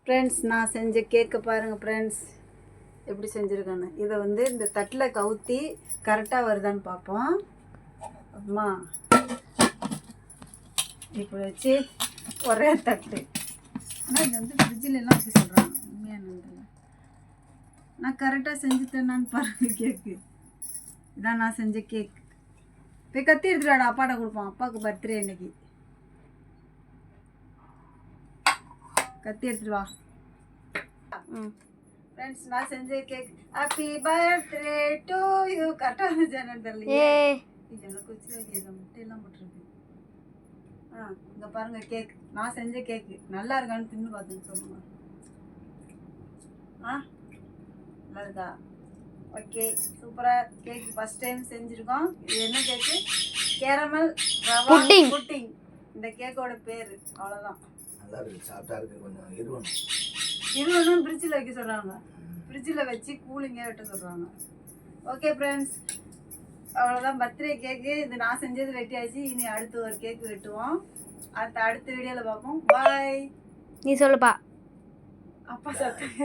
Friends, நான் செஞ்ச கேக்கை பாருங்கள் ஃப்ரெண்ட்ஸ், எப்படி செஞ்சுருக்கானு. இதை வந்து இந்த தட்டில் கவுத்தி கரெக்டாக வருதான்னு பார்ப்போம். அம்மா இப்படி வச்சு ஒரே தட்டு. ஆனால் இது வந்து ஃப்ரிட்ஜில் எல்லாம் அப்படி சொல்கிறாங்க, உண்மையானதில்லை. நான் கரெக்டாக செஞ்சுட்டேன்னான்னு பாருங்கள். கேக்கு இதான் நான் செஞ்ச கேக். போய் கத்தி எடுத்துடாடா, அப்பாட்ட கொடுப்போம். அப்பாவுக்கு பர்த்டே இன்னைக்கு. கத்தி எடுத்துட்டு வா. ஃப்ரெண்ட்ஸ், நான் செஞ்ச cake. Happy birthday to you. கரெக்டாக வந்து என்னன்னு தெரியலையே. இதெல்லாம் குச்சி வைக்கிற முட்டையெல்லாம் போட்டுருக்கு. இங்கே பாருங்க கேக். நான் செஞ்ச கேக்கு நல்லா இருக்கான்னு தின்னு பார்த்துன்னு சொல்லுங்க. நல்லா இருக்கா? ஓகே, சூப்பராக கேக் ஃபஸ்ட் டைம் செஞ்சுருக்கோம். இது என்ன கேக்கு? Caramel rava pudding. இந்த கேக்கோட பேர் அவ்வளோதான். நல்லா இருக்கு, சாப்பிட்டா இருக்கு. கொஞ்சம் இருவனும் ஃப்ரிட்ஜில் வைக்க சொல்கிறாங்க. ஃப்ரிட்ஜில் வச்சு கூலிங்காக வெட்ட சொல்கிறாங்க. ஓகே ஃப்ரெண்ட்ஸ், அவ்வளோதான் பர்த்டே கேக்கு. இது நான் செஞ்சது வெட்டி ஆச்சு. இனி அடுத்து ஒரு கேக்கு வெட்டுவோம். அடுத்த வீடியோவில் பார்ப்போம். பாய். நீ சொல்லுப்பா. அப்பா சத்தம்.